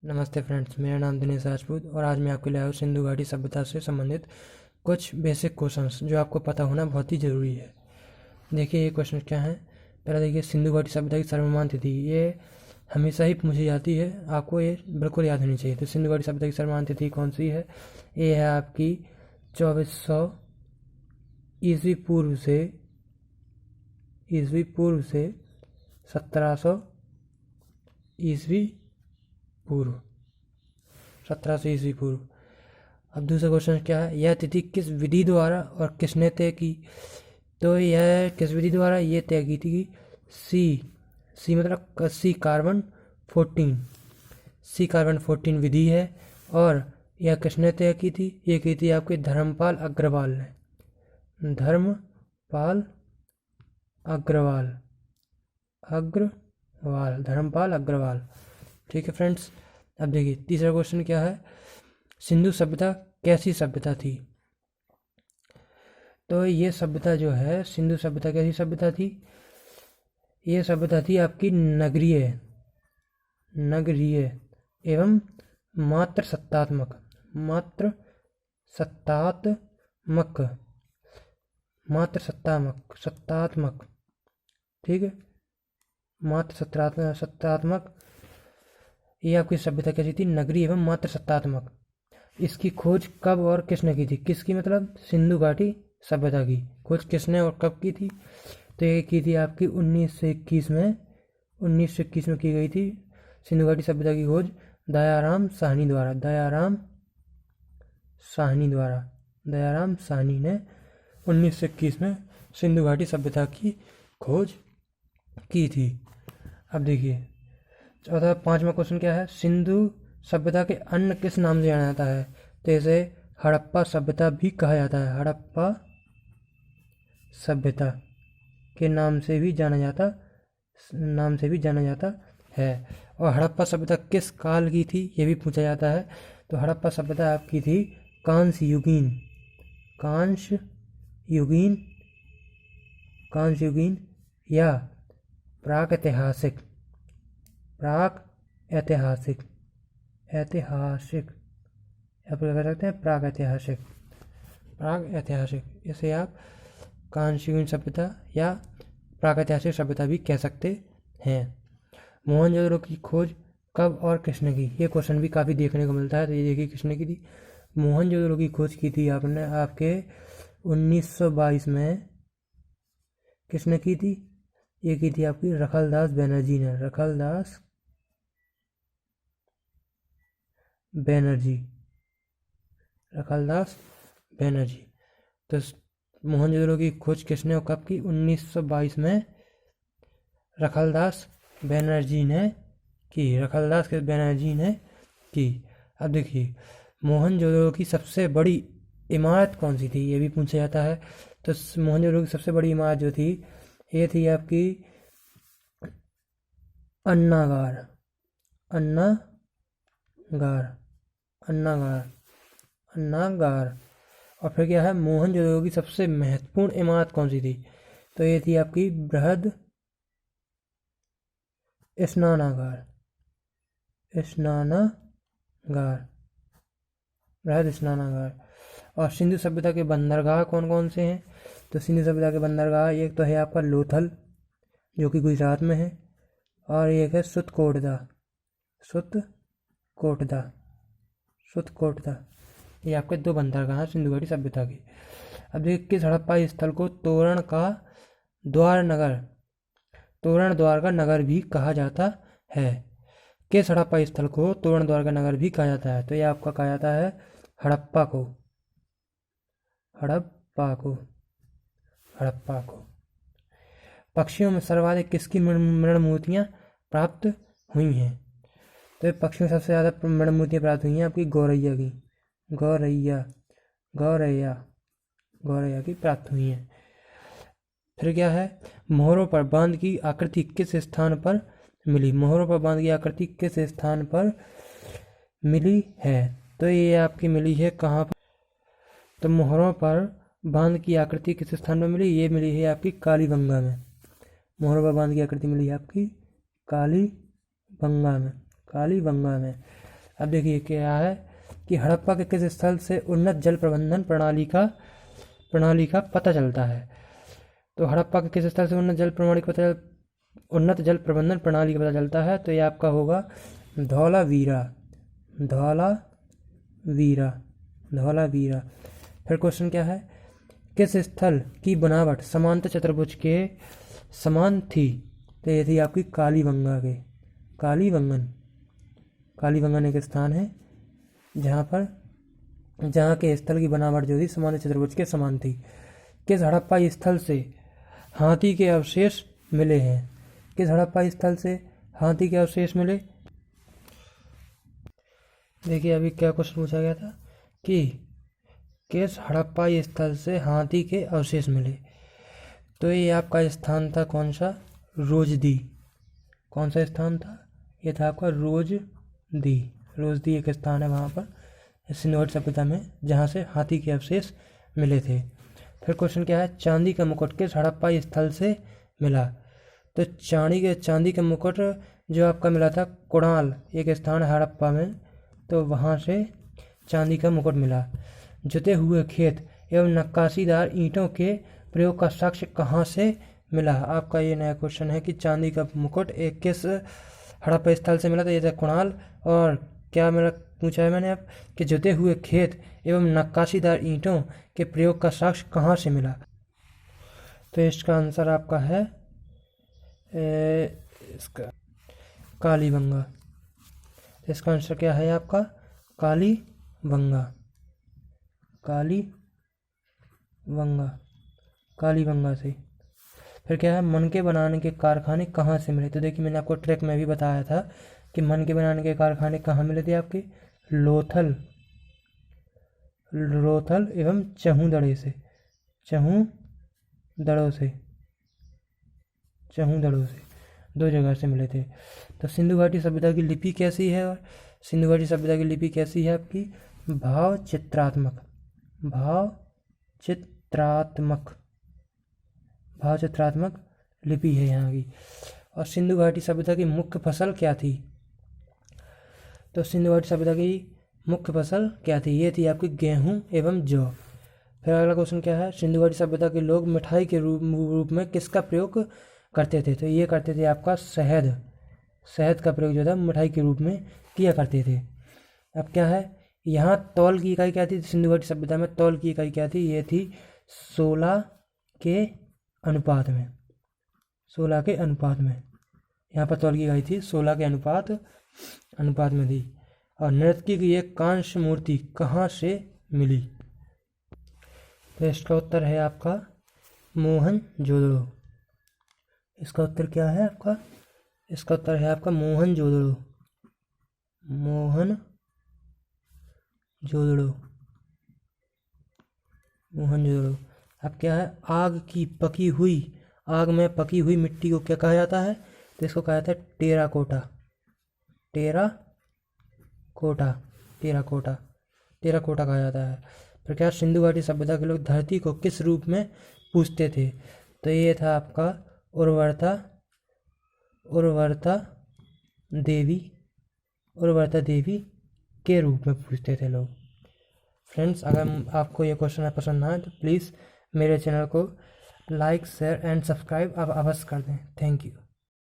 नमस्ते फ्रेंड्स, मेरा नाम दिनेश राजपूत और आज मैं आपके लिए आया हूँ सिंधु घाटी सभ्यता से संबंधित कुछ बेसिक क्वेश्चंस जो आपको पता होना बहुत ही ज़रूरी है। देखिए ये क्वेश्चन क्या है। पहला देखिए, सिंधु घाटी सभ्यता की सर्वमान्य तिथि ये हमेशा ही पूछी जाती है, आपको ये बिल्कुल याद होनी चाहिए। तो सिंधु घाटी सभ्यता की सर्वमान्य तिथि कौन सी है? ये है आपकी 2400 ईस्वी पूर्व से 1700 ईस्वी पूर्व 1700 ईस्वी पूर्व। अब दूसरा क्वेश्चन क्या है, यह तिथि किस विधि द्वारा और किसने तय की? तो यह किस विधि द्वारा ये तय की थी? सी सी मतलब सी कार्बन 14 सी कार्बन 14 विधि है। और यह किसने तय की थी? ये की थी आपके धर्मपाल अग्रवाल ने। धर्मपाल अग्रवाल। ठीक है फ्रेंड्स। अब देखिए तीसरा क्वेश्चन क्या है, सिंधु सभ्यता कैसी सभ्यता थी? तो ये सभ्यता जो है, सिंधु सभ्यता कैसी सभ्यता थी? ये सभ्यता थी आपकी नगरीय एवं मात्र सत्तात्मक सत्तात्मक। ठीक है, मात्र सत्तात्मक। ये आपकी सभ्यता कैसी थी? नगरीय एवं मात्र सत्तात्मक। इसकी खोज कब और किसने की थी? किसकी मतलब सिंधु घाटी सभ्यता की खोज किसने और कब की थी? तो ये की थी आपकी 1921 में की गई थी सिंधु घाटी सभ्यता की खोज दयाराम साहनी ने 1921 में सिंधु घाटी सभ्यता की खोज की थी। अब देखिए चौथा पांचवा क्वेश्चन क्या है, सिंधु सभ्यता के अन्य किस नाम से जाना जाता है? तो इसे हड़प्पा सभ्यता भी कहा जाता है। हड़प्पा सभ्यता के नाम से भी जाना जाता है। और हड़प्पा सभ्यता किस काल की थी ये भी पूछा जाता है। तो हड़प्पा सभ्यता आपकी थी कांस्य युगीन या प्राक ऐतिहासिक या फिर कह सकते हैं प्राक ऐतिहासिक। इसे आप कांस्ययुगीन सभ्यता या प्रागैतिहासिक सभ्यता भी कह सकते हैं। मोहनजोदड़ो की खोज कब और किसने की? ये क्वेश्चन भी काफ़ी देखने को मिलता है। तो ये देखिए किसने की थी। मोहनजोदड़ो की खोज की थी आपने आपके 1922 में। किसने की थी? ये की थी आपकी रखलदास बनर्जी ने। रखलदास बनर्जी। तो मोहनजोदड़ो की खोज किसने और कब की? 1922 में रखलदास बनर्जी ने की। अब देखिए मोहनजोदड़ो की सबसे बड़ी इमारत कौन सी थी ये भी पूछा जाता है। तो मोहनजोदड़ो की सबसे बड़ी इमारत जो थी ये थी आपकी अन्नागार। और फिर क्या है, मोहनजोदड़ो की सबसे महत्वपूर्ण इमारत कौन सी थी? तो ये थी आपकी बृहद स्नानागार। और सिंधु सभ्यता के बंदरगाह कौन कौन से हैं? तो सिंधु सभ्यता के बंदरगाह एक तो है आपका लोथल जो कि गुजरात में है, और एक है सुतकोटदा। ये आपके दो बंदरगाह हैं सिंधु घाटी सभ्यता की। अब देखिए किस हड़प्पा स्थल को तोरण द्वार का नगर भी कहा जाता है? किस हड़प्पा स्थल को तोरण द्वार का नगर भी कहा जाता है? तो ये आपका कहा जाता है हड़प्पा को। पक्षियों में सर्वाधिक किसकी मृण मूर्तियां प्राप्त हुई हैं? तो पक्षियों में सबसे ज़्यादा मृण मूर्तियां प्राप्त हुई हैं आपकी गौरैया की प्राप्त हुई हैं। फिर क्या है, मोहरों पर बांध की आकृति किस स्थान पर मिली? मिली है। तो ये आपकी मिली है कहाँ पर? तो मोहरों पर बांध की आकृति किस स्थान पर मिली? ये मिली है आपकी कालीबंगा में। मोहरों पर बांध की आकृति मिली है आपकी कालीबंगा में। अब देखिए क्या है कि हड़प्पा के किस स्थल से उन्नत जल प्रबंधन प्रणाली का पता चलता है। तो हड़प्पा के किस स्थल से उन्नत जल प्रबंधन प्रणाली का पता चलता है, तो ये आपका होगा धौलावीरा। फिर क्वेश्चन क्या है, किस स्थल की बनावट समांतर चतुर्भुज के समान थी? तो ये थी आपकी कालीबंगन एक स्थान है जहाँ के स्थल की बनावट जो थी समांतर चतुर्भुज के समान थी। किस हड़प्पा स्थल से हाथी के अवशेष मिले हैं? किस हड़प्पा स्थल से हाथी के अवशेष मिले? देखिए अभी क्या क्वेश्चन पूछा गया था कि किस हड़प्पा स्थल से हाथी के अवशेष मिले। तो ये आपका स्थान था कौन सा? रोजदी। कौन सा स्थान था? ये था आपका रोजदी एक स्थान है वहाँ पर सिंधु घाटी सभ्यता में जहाँ से हाथी के अवशेष मिले थे। फिर क्वेश्चन क्या है, चांदी का मुकुट किस हड़प्पा स्थल से मिला? तो चांदी का मुकुट जो आपका मिला था कुणाल एक स्थान है हड़प्पा में, तो वहाँ से चांदी का मुकुट मिला। जुते हुए खेत एवं नक्काशीदार ईंटों के प्रयोग का साक्ष्य कहाँ से मिला? आपका ये नया क्वेश्चन है कि चांदी का मुकुट एक किस हड़प्पा स्थल से मिला? तो ये था कुणाल। और क्या मेरा पूछा है मैंने अब कि जुते हुए खेत एवं नक्काशीदार ईंटों के प्रयोग का साक्ष्य कहाँ से मिला? तो इसका आंसर आपका है इसका कालीबंगा। इसका आंसर क्या है आपका? कालीबंगा से। फिर क्या है, मनके बनाने के कारखाने कहाँ से मिले? तो देखिए मैंने आपको ट्रैक में भी बताया था कि मनके बनाने के कारखाने कहाँ मिले थे आपके? लोथल एवं चहूदड़े से। दो जगह से मिले थे। तो सिंधु घाटी सभ्यता की लिपि कैसी है? और सिंधु घाटी सभ्यता की लिपि कैसी है आपकी? भाव चित्रात्मक लिपि है यहाँ की। और सिंधु घाटी सभ्यता की मुख्य फसल क्या थी? तो सिंधु घाटी सभ्यता की मुख्य फसल क्या थी? ये थी आपकी गेहूं एवं जौ। फिर अगला क्वेश्चन क्या है, सिंधु घाटी सभ्यता के लोग मिठाई के रूप में किसका प्रयोग करते थे? तो ये करते थे आपका शहद का प्रयोग जो था मिठाई के रूप में किया करते थे। अब क्या है, यहाँ तौल की इकाई क्या थी? सिंधु घाटी सभ्यता में तौल की इकाई क्या थी? ये थी 16 के अनुपात में। यहाँ पर तौल की इकाई थी 16 के अनुपात में थी। और नृत्य की एक कांस्य मूर्ति कहाँ से मिली? तो इसका उत्तर है आपका मोहनजोदड़ो। इसका उत्तर क्या है आपका? इसका उत्तर है आपका मोहनजोदड़ो। अब क्या है, आग में पकी हुई मिट्टी को क्या कहा जाता है? तो इसको कहा जाता है टेराकोटा कहा जाता है। फिर क्या, सिंधु घाटी सभ्यता के लोग धरती को किस रूप में पूजते थे? तो ये था आपका उर्वरता देवी के रूप में पूजते थे लोग। फ्रेंड्स, अगर आपको ये क्वेश्चन पसंद आए तो प्लीज़ मेरे चैनल को लाइक, शेयर एंड सब्सक्राइब आप अवश्य कर दें। Thank you.